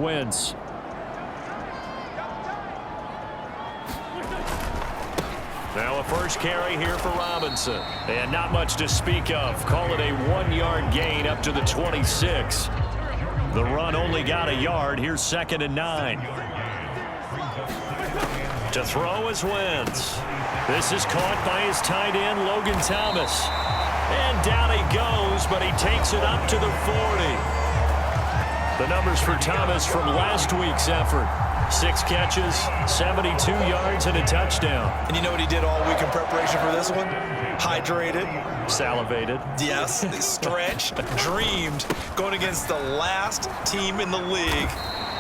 Wentz. Now a first carry here for Robinson. And not much to speak of. Call it a 1-yard gain up to the 26. The run only got a yard. Here's 2nd and 9. To throw is Wentz. This is caught by his tight end, Logan Thomas. And down he goes, but he takes it up to the 40. The numbers for Thomas from last week's effort. 6 catches, 72 yards, and a touchdown. And you know what he did all week in preparation for this one? Hydrated. Salivated. Yes, stretched, dreamed, going against the last team in the league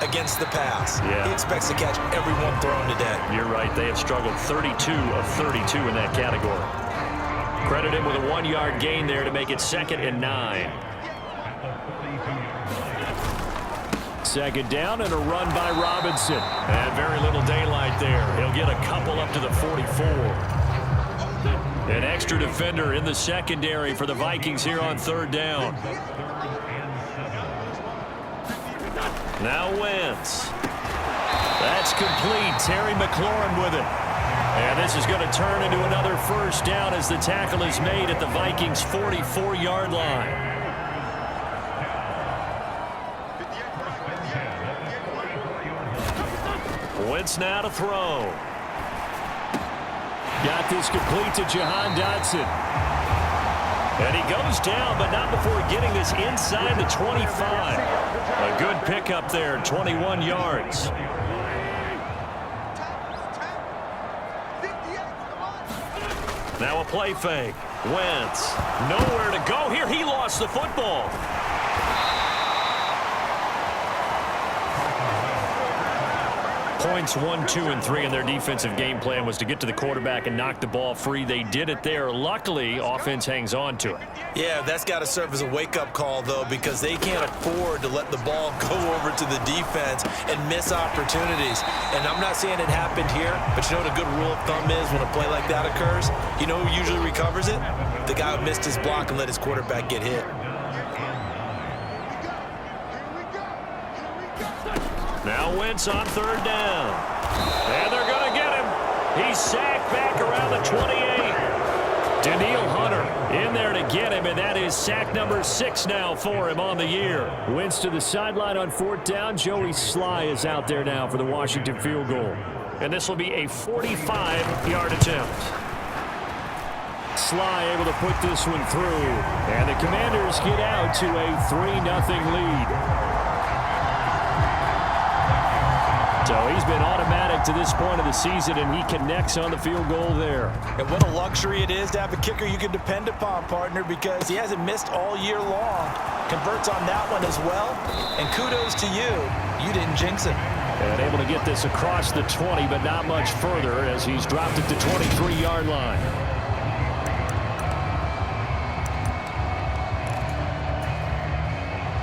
against the pass. Yeah. He expects to catch everyone thrown today. You're right. They have struggled 32 of 32 in that category. Credit him with a 1-yard gain there to make it 2nd and 9. 2nd down and a run by Robinson. And very little daylight there. He'll get a couple up to the 44. An extra defender in the secondary for the Vikings here on 3rd down. Now Wentz. That's complete. Terry McLaurin with it. And this is going to turn into another first down as the tackle is made at the Vikings' 44-yard line. Wentz now to throw. Got this complete to Jahan Dotson. And he goes down, but not before getting this inside the 25. A good pickup there, 21 yards. Now a play fake. Wentz, nowhere to go here. He lost the football. Points 1, 2, and 3 in their defensive game plan was to get to the quarterback and knock the ball free. They did it there. Luckily, offense hangs on to it. Yeah, that's got to serve as a wake-up call, though, because they can't afford to let the ball go over to the defense and miss opportunities. And I'm not saying it happened here, but you know what a good rule of thumb is when a play like that occurs? You know who usually recovers it? The guy who missed his block and let his quarterback get hit. Now Wentz on 3rd down. And they're going to get him. He's sacked back around the 28. Danielle Hunter in there to get him, and that is sack number 6 now for him on the year. Wentz to the sideline on 4th down. Joey Sly is out there now for the Washington field goal. And this will be a 45-yard attempt. Sly able to put this one through. And the Commanders get out to a 3-0 lead. So he's been automatic to this point of the season, and he connects on the field goal there. And what a luxury it is to have a kicker you can depend upon, partner, because he hasn't missed all year long. Converts on that one as well. And kudos to you. You didn't jinx it. And able to get this across the 20, but not much further as he's dropped it to 23-yard line.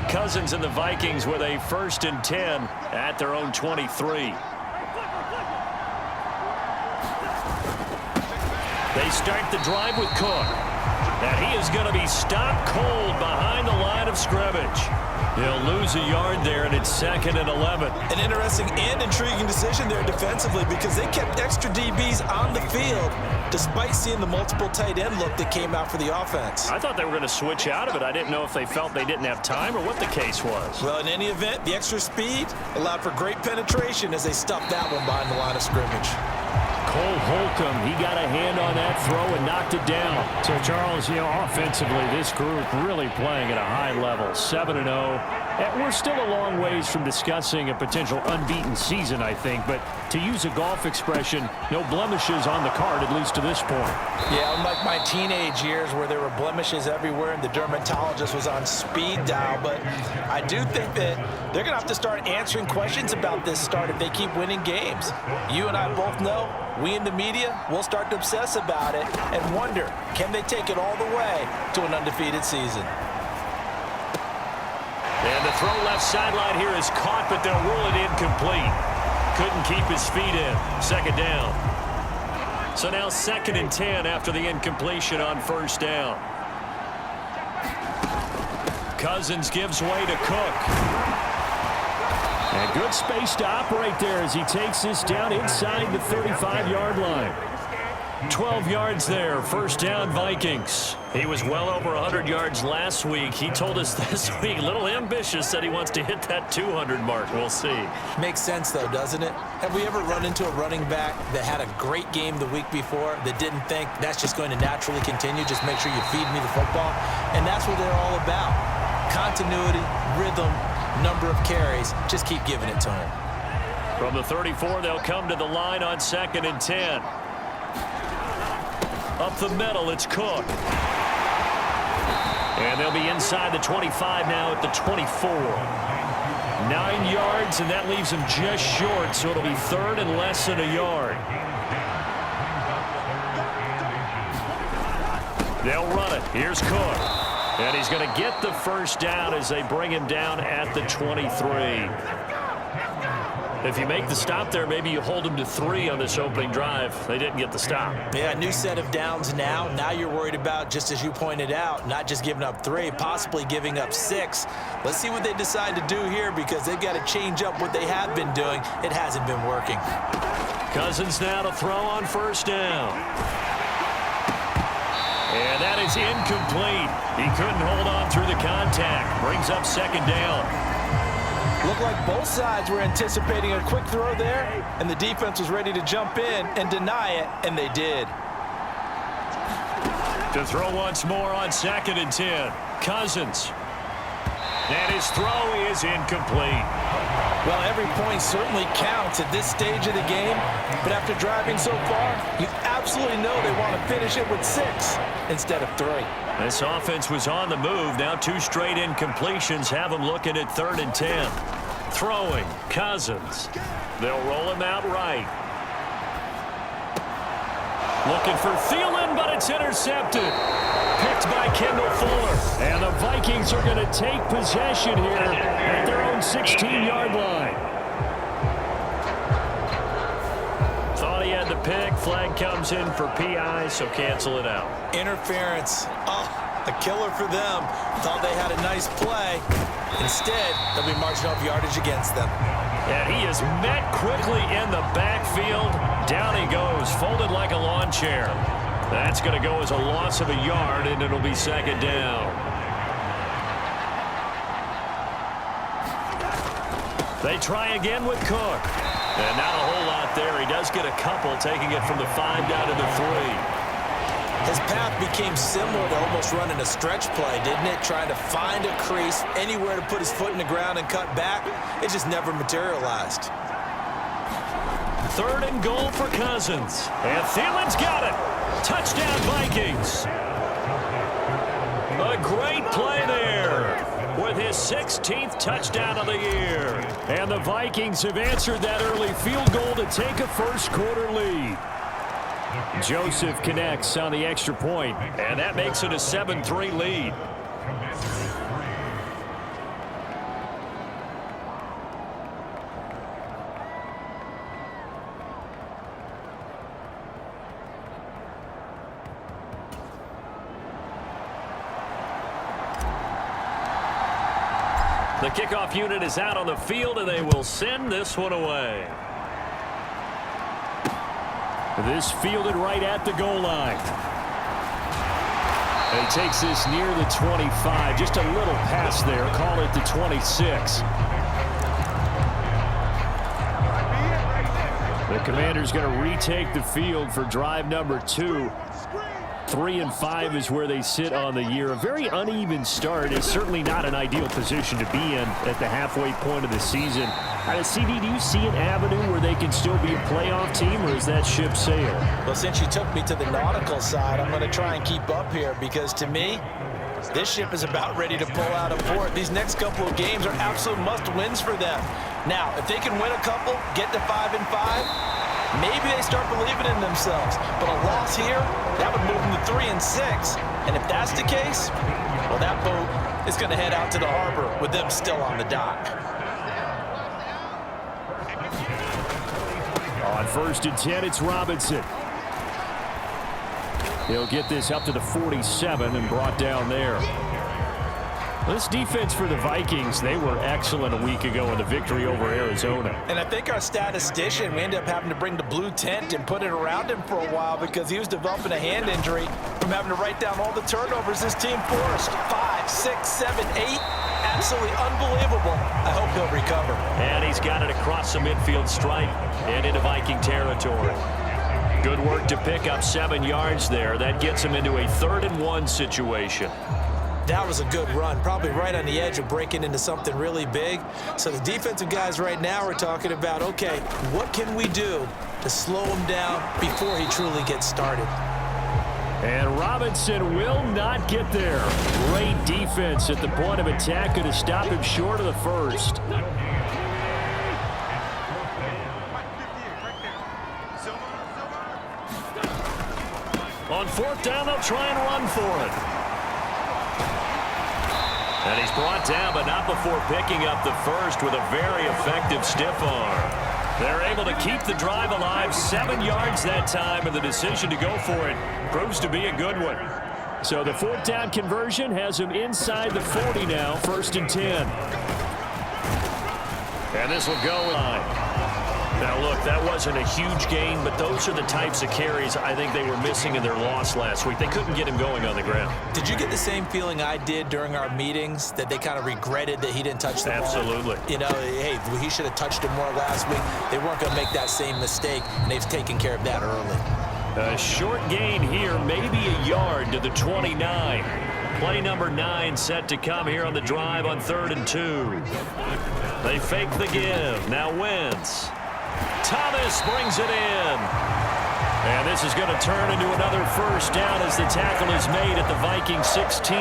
Cousins and the Vikings with a 1st and 10 at their own 23. They start the drive with Cook. And he is going to be stopped cold behind the line of scrimmage. He'll lose a yard there, and it's 2nd and 11. An interesting and intriguing decision there defensively because they kept extra DBs on the field despite seeing the multiple tight end look that came out for the offense. I thought they were going to switch out of it. I didn't know if they felt they didn't have time or what the case was. Well, in any event, the extra speed allowed for great penetration as they stuffed that one behind the line of scrimmage. Cole Holcomb, he got a hand on that throw and knocked it down. So, Charles, you know, offensively, this group really playing at a high level, 7-0. And we're still a long ways from discussing a potential unbeaten season, I think. But to use a golf expression, no blemishes on the card, at least to this point. Yeah, unlike my teenage years where there were blemishes everywhere and the dermatologist was on speed dial. But I do think that they're going to have to start answering questions about this start if they keep winning games. You and I both know, we in the media will start to obsess about it and wonder, can they take it all the way to an undefeated season? And the throw left sideline here is caught, but they'll rule it incomplete. Couldn't keep his feet in. 2nd down. So now 2nd and 10 after the incompletion on 1st down. Cousins gives way to Cook. And Good space to operate there as he takes this down inside the 35-yard line. 12 yards there, first down Vikings. He was well over 100 yards last week. He told us this week, a little ambitious, said he wants to hit that 200 mark. We'll see. Makes sense, though, doesn't it? Have we ever run into a running back that had a great game the week before that didn't think that's just going to naturally continue? Just make sure you feed me the football. And that's what they're all about. Continuity, rhythm, number of carries. Just keep giving it to him. From the 34, they'll come to the line on 2nd and 10. Up the middle, it's Cook. And they'll be inside the 25 now at the 24. 9 yards, and that leaves them just short, so it'll be 3rd and less than a yard. They'll run it. Here's Cook. And he's going to get the first down as they bring him down at the 23. If you make the stop there, maybe you hold them to 3 on this opening drive. They didn't get the stop. Yeah, new set of downs now. Now you're worried about, just as you pointed out, not just giving up 3, possibly giving up 6. Let's see what they decide to do here because they've got to change up what they have been doing. It hasn't been working. Cousins now to throw on first down. And that is incomplete. He couldn't hold on through the contact. Brings up 2nd down. Looked like both sides were anticipating a quick throw there, and the defense was ready to jump in and deny it, and they did. To throw once more on 2nd and 10. Cousins. And his throw is incomplete. Well, every point certainly counts at this stage of the game, but after driving so far, you absolutely know they want to finish it with 6 instead of 3. This offense was on the move. Now 2 straight incompletions have them looking at 3rd and 10. Throwing, Cousins. They'll roll him out right. Looking for Thielen, but it's intercepted. Picked by Kendall Fuller. And the Vikings are going to take possession here at their own 16-yard line. Thought he had the pick. Flag comes in for PI, so cancel it out. Interference. Oh, a killer for them. Thought they had a nice play. Instead, they'll be marching off yardage against them. And he is met quickly in the backfield. Down he goes, folded like a lawn chair. That's going to go as a loss of a yard, and it'll be 2nd down. They try again with Cook. And not a whole lot there. He does get a couple, taking it from the 5 down to the 3. His path became similar to almost running a stretch play, didn't it? Trying to find a crease, anywhere to put his foot in the ground and cut back. It just never materialized. 3rd and goal for Cousins. And Thielen's got it. Touchdown, Vikings. A great play there with his 16th touchdown of the year. And the Vikings have answered that early field goal to take a first-quarter lead. Joseph connects on the extra point, and that makes it a 7-3 lead. The kickoff unit is out on the field, and they will send this one away. This fielded right at the goal line. And he takes this near the 25. Just a little pass there. Call it the 26. The Commanders going to retake the field for drive number 2. 3 and 5 is where they sit on the year. A very uneven start. Is certainly not an ideal position to be in at the halfway point of the season. CD, do you see an avenue where they can still be a playoff team, or is that ship sailed? Well, since you took me to the nautical side, I'm going to try and keep up here because, to me, this ship is about ready to pull out of port. These next couple of games are absolute must-wins for them. Now, if they can win a couple, get to 5 and 5, maybe they start believing in themselves. But a loss here, that would move them to 3 and 6. And if that's the case, well, that boat is going to head out to the harbor with them still on the dock. On 1st and 10, it's Robinson. He'll get this up to the 47 and brought down there. This defense for the Vikings, they were excellent a week ago in the victory over Arizona. And I think our statistician, we ended up having to bring the blue tent and put it around him for a while because he was developing a hand injury from having to write down all the turnovers this team forced. 5, 6, 7, 8. Absolutely unbelievable. I hope he'll recover. And he's got it across the midfield stripe and into Viking territory. Good work to pick up 7 yards there. That gets him into a 3rd and 1 situation. That was a good run, probably right on the edge of breaking into something really big. So the defensive guys right now are talking about, okay, what can we do to slow him down before he truly gets started? And Robinson will not get there. Great defense at the point of attack to stop him short of the first. On 4th down, they'll try and run for it. And he's brought down, but not before picking up the first with a very effective stiff arm. They're able to keep the drive alive, 7 yards that time, and the decision to go for it proves to be a good one. So the 4th down conversion has him inside the 40 now, 1st and 10. And this will go line. Now, look, that wasn't a huge gain, but those are the types of carries I think they were missing in their loss last week. They couldn't get him going on the ground. Did you get the same feeling I did during our meetings, that they kind of regretted that he didn't touch the ball? Absolutely. You know, hey, he should have touched it more last week. They weren't going to make that same mistake, and they've taken care of that early. A short gain here, maybe a yard to the 29. Play number 9 set to come here on the drive on 3rd and 2. They fake the give. Now Wentz. Thomas brings it in. And this is going to turn into another 1st down as the tackle is made at the Viking 16.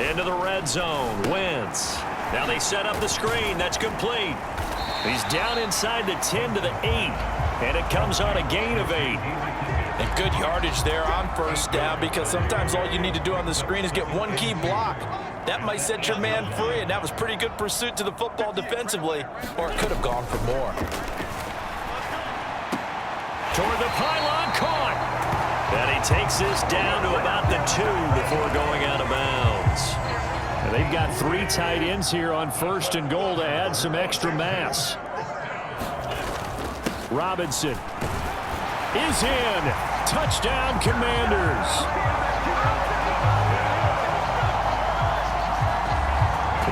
Into the red zone. Wentz. Now they set up the screen. That's complete. He's down inside the 10 to the 8. And it comes on a gain of 8. And good yardage there on 1st down, because sometimes all you need to do on the screen is get one key block. That might set your man free, and that was pretty good pursuit to the football defensively, or it could have gone for more. Toward the pylon, caught. And he takes this down to about the 2 before going out of bounds. And they've got 3 tight ends here on 1st and goal to add some extra mass. Robinson is in. Touchdown, Commanders.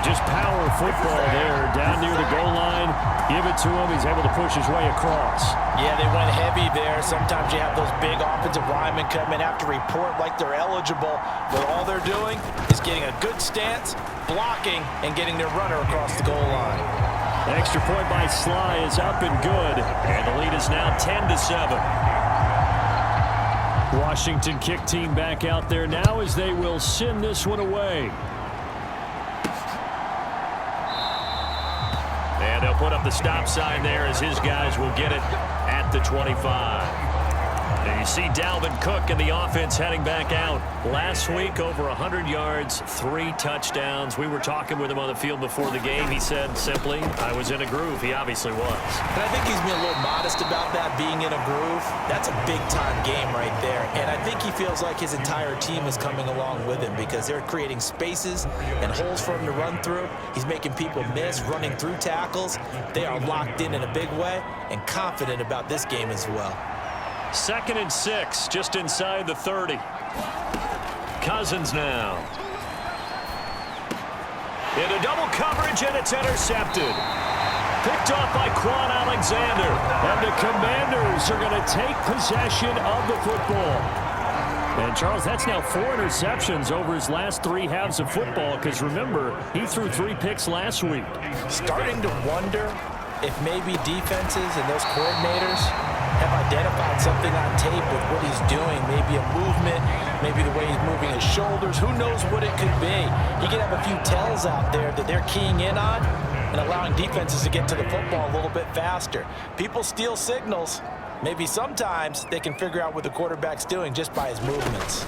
Just power football there, down near the goal line. Give it to him. He's able to push his way across. Yeah, they went heavy there. Sometimes you have those big offensive linemen come in, have to report like they're eligible, but all they're doing is getting a good stance, blocking, and getting their runner across the goal line. Extra point by Sly is up and good, and the lead is now 10-7. Washington kick team back out there now as they will send this one away. And they'll put up the stop sign there as his guys will get it at the 25. And you see Dalvin Cook and the offense heading back out. Last week, over 100 yards, 3 touchdowns. We were talking with him on the field before the game. He said simply, I was in a groove. He obviously was. And I think he's being a little modest about that, being in a groove. That's a big-time game right there. And I think he feels like his entire team is coming along with him because they're creating spaces and holes for him to run through. He's making people miss, running through tackles. They are locked in a big way and confident about this game as well. 2nd and 6, just inside the 30. Cousins now. Into double coverage, and it's intercepted. Picked off by Quan Alexander. And the Commanders are going to take possession of the football. And, Charles, that's now 4 interceptions over his last 3 halves of football, because, remember, he threw 3 picks last week. Starting to wonder if maybe defenses and those coordinators have identified something on tape with what he's doing. Maybe a movement, maybe the way he's moving his shoulders. Who knows what it could be? He could have a few tells out there that they're keying in on and allowing defenses to get to the football a little bit faster. People steal signals. Maybe sometimes they can figure out what the quarterback's doing just by his movements.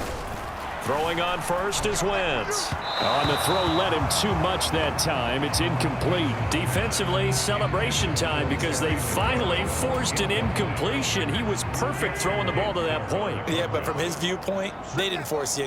Throwing on first is Wentz. On the throw led him too much that time. It's incomplete. Defensively, celebration time because they finally forced an incompletion. He was perfect throwing the ball to that point. Yeah, but from his viewpoint, they didn't force the